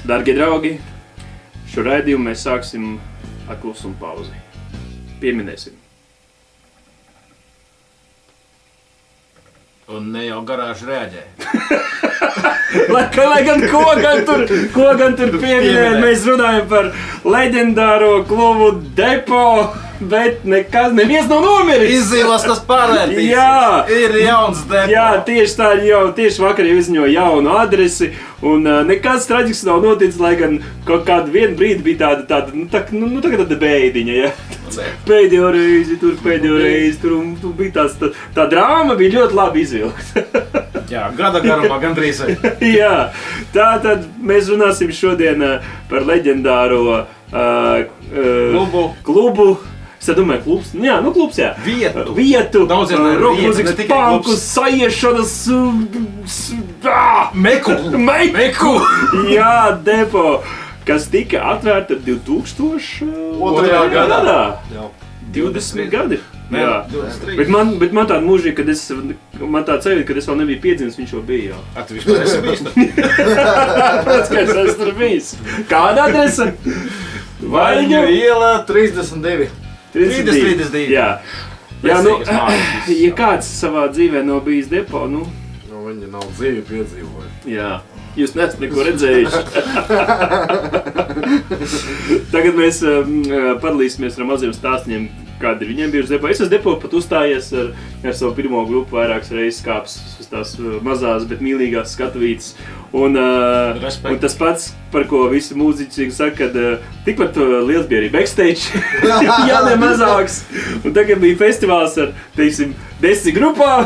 Darbie draugi, šo raidījumu mēs sāksim ar klusumu pauzi. Pieminēsim. Un ne jau garāži reaģē. lai gan ko gan tur pieminēt, mēs runājam par leģendāro klubu Depo, bet neviens nav nomiris. Izdzīvos tas pārvērtīs. Jā. Ir jauns Depo. Jā, tieši tā, tieši vakar jau izziņoja jaunu adresi, un nekas traģisks nav noticis, lai gan kaut kādu vienu brīdi bija tāda bēdiņa, ja. Pēdējo reizi tur, un bija tā drāma bija ļoti labi izvilkta. Jā, gada garumā gandrīz. Jā, tātad mēs runāsim šodien par leģendāro klubu. Es domāju, klubs. Jā, klubs, jā. Vietu. Daudziem roka mūzikas, panku, saiešanas. Meku. Jā, Depo. Kas tika atvērta 2002. gadā. Jā. 20 gadi. Jā. Bet man tāda mūžīga, kad man tāds sajūta, kad es vēl nebiju piedzimis, viņš jau bija. Jā. Tu vispār esi bijis? Protams, ka es esmu tur bijis. Kāda adrese? Vaļņu iela 32. 32. Jā. Jā, ja kāds savā dzīvē nav bijis Depo, Viņi nav dzīvi piedzīvojuši. Jā. Jūs neesat neko redzējuši. Tagad mēs padalīsimies ar maziem stāstiem, kādi viņiem bijuši Depo. Es esmu Depo pat uzstājies ar savu pirmo grupu vairākas reizes kāps uz tās mazās, bet mīlīgās skatuvītes. Un tas pats, par ko visi mūziķi saka, kad tikpat liels bija arī backstage, ja ne mazāks. Un tagad bija festivāls ar, 10 grupām.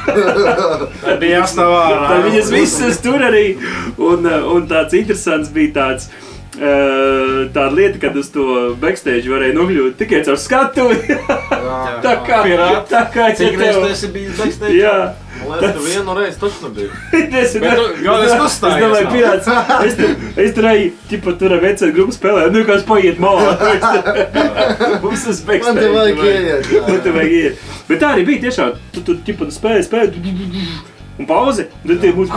Tā bija jāstāv ārā. Tad viņas visas tur arī. Un tāds interesants bija tāda lieta, kad uz to backstage varēja nokļūt tikai caur skatuvi. Tā kā cik reiz tu esi bijis backstage? Jā. Man liekas, tu vienu reizi taču nebija. Galvenais uzstājies. Es domāju, pirāts. Es tur arī, tur ar vecēt grupu spēlēju, kāds paiet malā. Mums tas backstage. Man te vajag ieiet. Man te vajag ieiet. Bet tā arī bija tiešām, tu spēlē, un pauze, un tad tie mūs,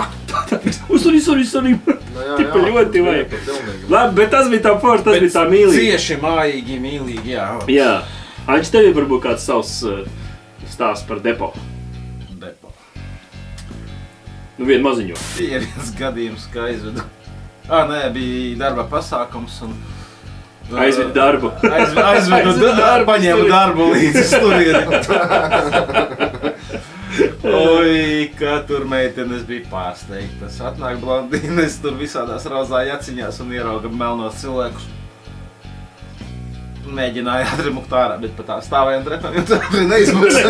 sorry. Tipa ļoti vajag. Labi, bet tas bija tā forši, tas bija tā mīlīgi. Cieši, mājīgi, mīlīgi, jā. Jā. Aņš, tev varbūt kāds savs stāsts par Depo. Vienu maziņo. Bija viens gadījums, ka aizvedu. Bija darba pasākums un... Aizvedu darbu. Aizvedu darbu, paņēmu darbu līdzi sturieni. Oi, kā tur meitenes bija pārsteigtas. Atnāk blondīnes, tur visādās rozā jaciņās un ierauga melnos cilvēkus. Mēģināja atremukt ārā, bet pat tā stāvējām trepām, jo tur arī neizmaksā.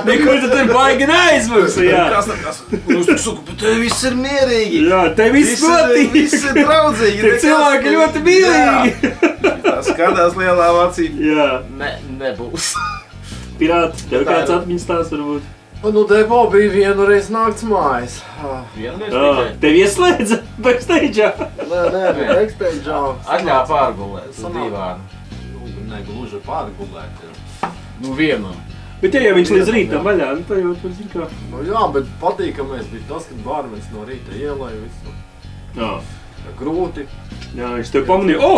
Nekur tu tur baigi neizmaksā, jā. Kas? Es saku, bet te viss ir mierīgi. Jā, te viss protīgi. Viss ir draudzīgi. Te cilvēki ļoti mīlīgi. Tā skatās lielā acīm. Jā. Nebūs. Pirāti, tev kāds atmiņas tās varbūt? Depo bija vienu reizi nakts mājas. Tev ieslēdza backstage'ā? Nē, bija backstage'ā. Atļāva pārgulēt uz divānu. Ne gluži pārgulēt. Vienu. Bet ja viņš līdz rītam vaļā, tad jau tur zin kā. Jā, bet patīkamais bija tas, kad bārmenis no rīta ielēja visu. Jā. Grūti. Jā, viņš tev pamanīja,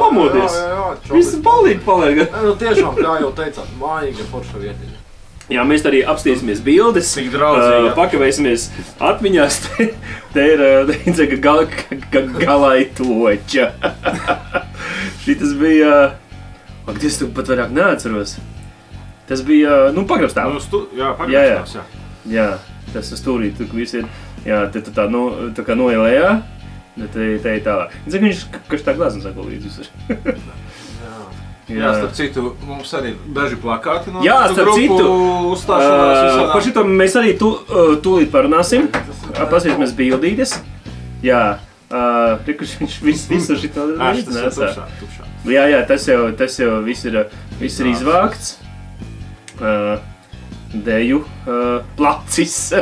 pamodies. Jā. Visi balīt palēga. Tiešām, kā jau teicāt, mājīga forša vietiņa. Jā, mēs arī apstīsimies bildes, pakavēsimies atmiņās, te ir galai toča. Šitas bija, es tu pat vairāk neatceros. Tas bija, pagrabstāv. Jā, pagrabstāvs, jā. Jā, tas uz stūrī, tur viss ir, jā, te tu tā kā noielējā, te ir tālāk. Viņš tā glāzna sako līdz visur. Jā, starp citu, mums arī daži plakāti no grupu uzstāšanās visādā. Par šito mēs arī tūlīt parunāsim. Pasīsimies bildītes. Jā, viņš visu šito nesā. Jā, tas jau viss ir izvākts. Deju placis,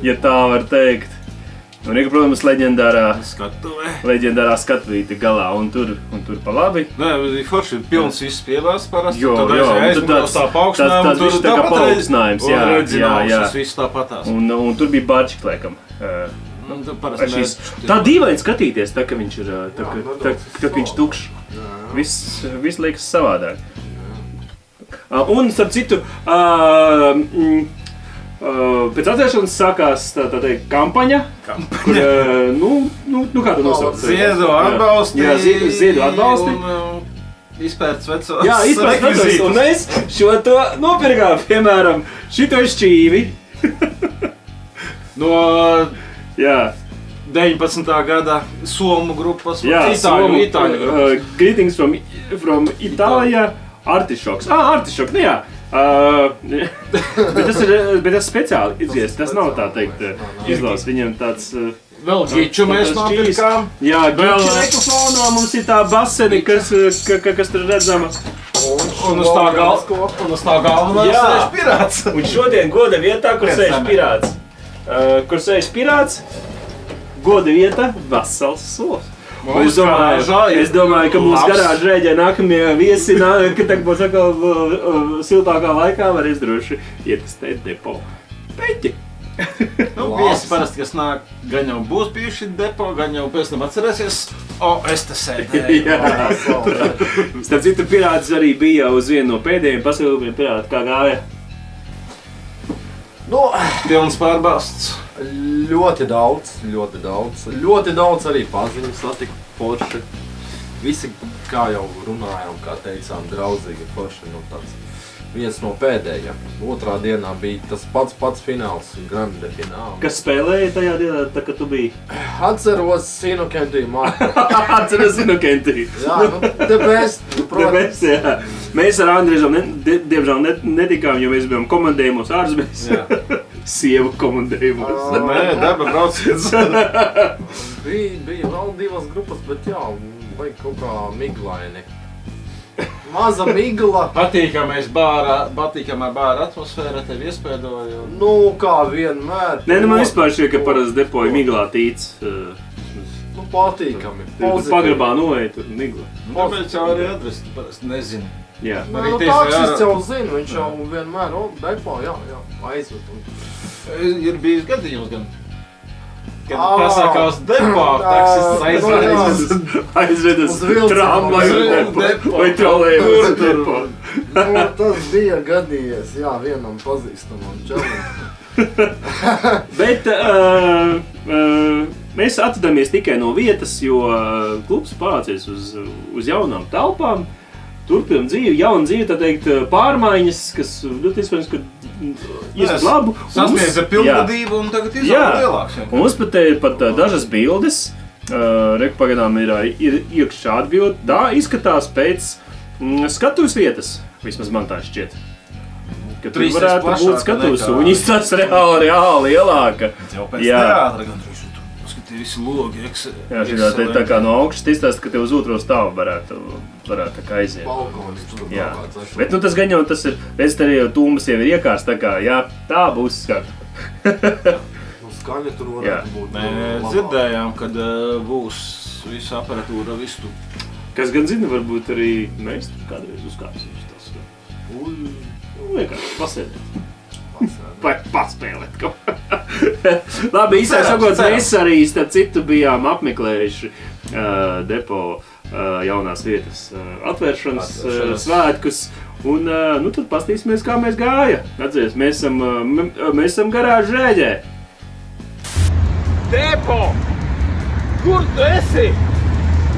ja tā var teikt. Un ir, protams, leģendārā skatuvīte galā, un tur pa labi. Nē, forši pilns viss pievās parasti. Jo, tas tā paaugstinājums, tas viss tā kā paaugstinājums, jā. Viss tāpatās. Un tur bija barčik, laikam. Tā dīvaini skatīties, tā, ka viņš ir tā, viņš tukšs. Viss liekas savādāk. Un, starp citu, pēc atvēršanas sākās tā teikt kampaņa, kur, kā tu nosauc? Ziedu atbalsti. Jā, ziedu atbalsti. Izpērts vecos. Jā, izpērts vecos. Un mēs šo to nopirkām, piemēram, šito šķīvi. No 19. gada Somu grupas, Itāļu grupas. Greetings from Itālijā, Artišoks. Artišoks, nu jā. Bet tas speciāli izgies, tas nav tā teikt izlās, viņam tāds... Vēl giču mēs nopirkām. Jā, giču reklamā mums ir tā baseni, kas tur redzama. Un uz tā galvenā sēž pirāts. Un šodien goda vietā, kur sēž pirāts, goda vieta vesels sols. Es domāju, ka mūsu garāžu rēģē nākamie viesi, kad tagad būs atkal siltākā laikā, varēs droši ietestēt depo peļķi. Viesi parasti, kas nāk, gan jau būs bijuši depo, gan jau pēc tam atcerēsies, es te sēdēju. Starp citu, pirāts arī bija uz vienu no pēdējiem pasauliem pirāti, kā gāja. Pilns pārbāsts. Ļoti daudz arī paziņu satika forši. Visi, kā jau runājām, kā teicām, draudzīgi forši, tāds viens no pēdējiem. Otrā dienā bija tas pats fināls, grande fināls. Kas spēlēja tajā dienā, tā, kad tu biji? Atceros Sinokentiju Marku. Atceros Sinokentiju. Jā, the best, protams. Jā. Mēs ar Andriežam diemžēl netikām, jo mēs bijām komandējumos ārzemēs. Sievu komandējumos. Nē, darba brauciens. Bija vēl divas grupas, bet jā, vajag kaut kā miglaini. Maza migla. Patīkamā bāra atmosfēra tev iespēdoja. Kā vienmēr. Nē, man vispār šķiet, ka parasti depoja miglā tīts. Patīkami. Pagrabā noeja tur migla. Tāpēc jau arī adresi parasti nezinu. Jā. Taksis jau zina, viņš jau vienmēr, depo, jā, aizved. Ir bijis gadījums gan. Kad pasākās depo, taksis aizved uz tramvaju depo vai trolejbusu depo. Tas bija gadījies, jā, vienam pazīstamam čalim. Bet mēs atvadamies tikai no vietas, jo klubs pārācies uz jaunām telpām. Turpinām dzīvi, jauna dzīve, tā teikt, pārmaiņas, kas ļoti iespējams, ka ieskat labu. Sasniedz ar pilngadību un tagad izaug lielāks. Un mums pat dažas bildes, pagaidām ir iekš šāda bilde, tā izskatās pēc skatuves vietas, vismaz man tā šķiet. Ka tur varētu būt skatuves, un izskatās reāli lielāka. Jau pēc teātra gan tur tie visi logi. Jā, šitā te tā kā no augšas izstāst, ka te uz otro stāvu varētu tā kā aiziet. Balkonis tur jā. Bet tas gan jau tas ir, redz, arī jau tūmas jau ir iekārs, tā kā, jā, tā būs skatu. Skaņa tur varētu būt. Mēs dzirdējām, kad būs visa aparatūra vistu. Kas gan zina, varbūt arī mēs tur kādreiz uzkāpsim tas. Vienkārši pasēdēt. Paspēlēt kaut. Labi, īsāk sakot, mēs arī starp citu bijām apmeklējuši depo jaunās vietas atvēršanas svētkus. Un tad pastīsimies, kā mēs gāja. Atceries, mēs esam garāžu rēģē. Depo! Kur tu esi?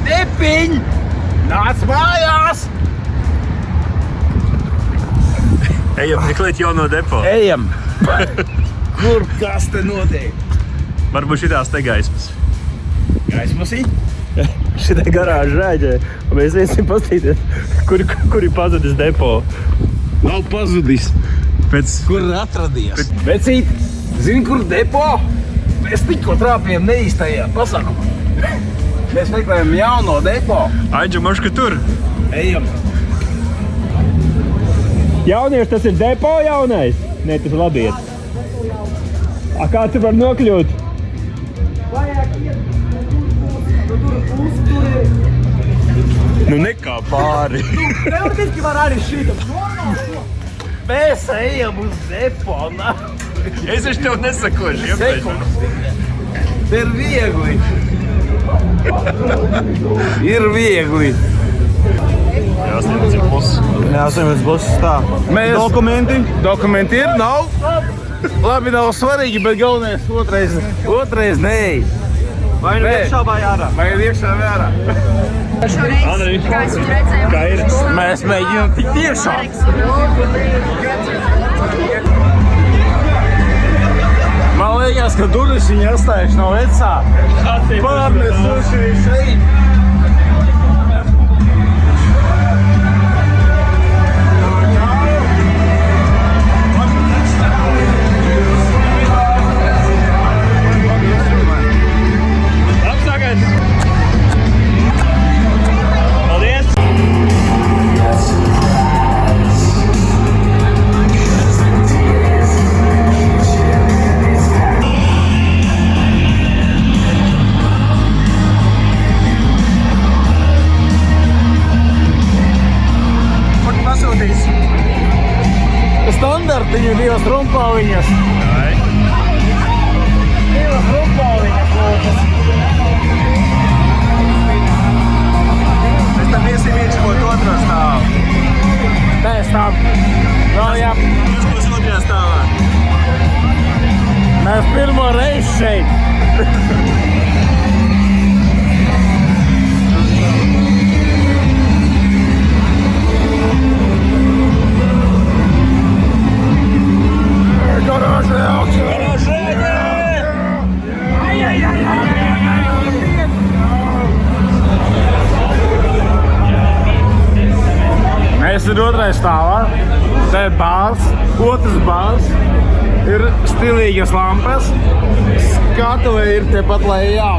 Depiņ! Nāc mājās! Ejam, meklēt jauno depo. Ejam! Kur kas te notiek? Varbūt šitās te gaismas. Gaismas ir? Šitā garāža rēģē, un mēs iesim pastīties, kur ir pazudis depo. Nav pazudis. Kur atradies? Vecīt, zini, kur depo? Mēs tikko trāpījām neīstajā pasākumā. Mēs meklējam jauno depo. Aidža, maška tur. Ejam. Jaunieši, tas ir depo jaunais? Nē, tas ir labiet. Kā tu var nokļūt? Nu nekā pāri. Teoretiski var arī šīta. Mēs ejam uz depo. Es taču tev nesakošu. Te ir viegli. Ir viegli. Jā, 18 puses. Tā. Dokumenti ir, nav. Labi, nav svarīgi, bet galvenais otrais nē. Vai nu iekšā vai ārā? Vai ir iekšā vai ārā? Andrej, Kā es redzēju, kā ir? Mēs mēģinām tikt iekšā. Man liekas, ka durvis viņa atstājuši no vecā. Pārnesuši šeit. Apsākās! Paldies! Standartiņu divas rumpāliņas. Divas rumpāliņas, lūdzu. Mēs tam iesim iekškot otrā stāvā. Pēc tam. Vēl jā. Jūs būs otrajā stāvā. Mēs pirmo reizi šeit. Mēs ir otrais stāvā, te ir bārs, otrs bārs, ir stilīgas lampas, skatuve ir tepat lejā.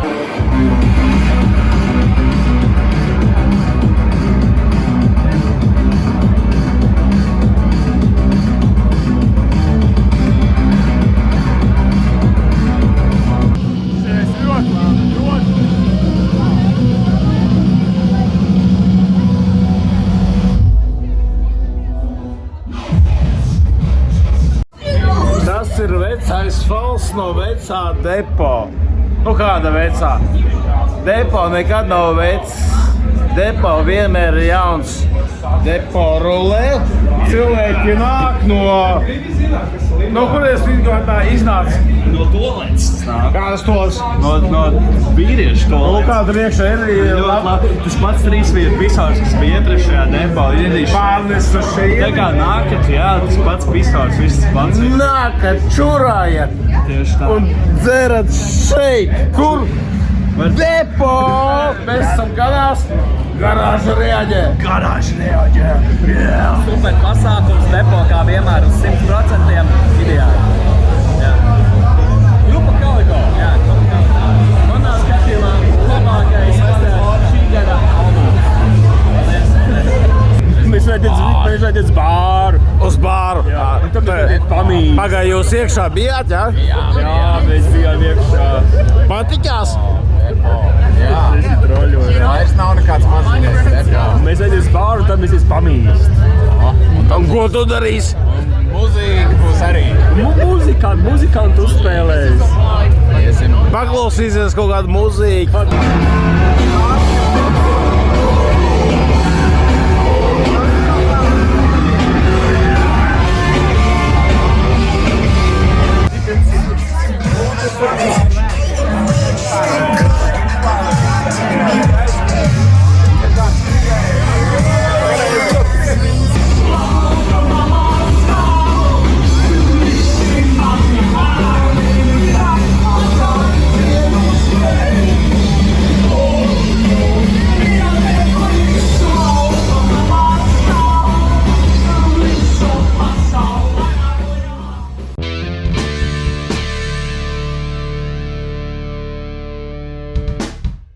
Tas ir vecais falss no vecā depo. Nu kāda vecā? Depo nekad nav vecs. Depo vienmēr ir jauns. Depo rulē. Cilvēki nāk no kuries viņi tā iznāca? No toaletes nāk. Kādas tos? No vīriešu Nu toaletes. kāda riekšā ir Ļoti labi. Tas pats trīsvietu pisārs, kas bija iepriekšējā depā, ir arī pārnesa šeit. Tā kā nākat, jā, tas pats pisārs, viss tas pats. Nākat, čurājat Tieši tā. un dzerat šeit. Kur? Depo! Mēs esam garās. Garāža reaģē. Garāži reaģē. Super pasākums, depo kā vienmēr uz 100% ideāli. Jā. Grupa Kaliko. Jā, Grupa Kaliko. Manā skatījumā labākais šī gada albums. Mēs vajadzētu uz bāru. Uz bāru. Jā, un tad mēs vajadzētu pamīt. Pagāj, jūs iekšā bijāt, jā? Jā, mēs bijām iekšā. Patikās? Mēs troļojam. Vairs nav nekāds maziņais. Mēs vajadzētu uz bāru, tad mēs pamīst. Un ko tu darīsi? Mūzika būs arī. Muzikantu uzspēlēs. Iesim. Paklausīsies kaut kādu mūziku.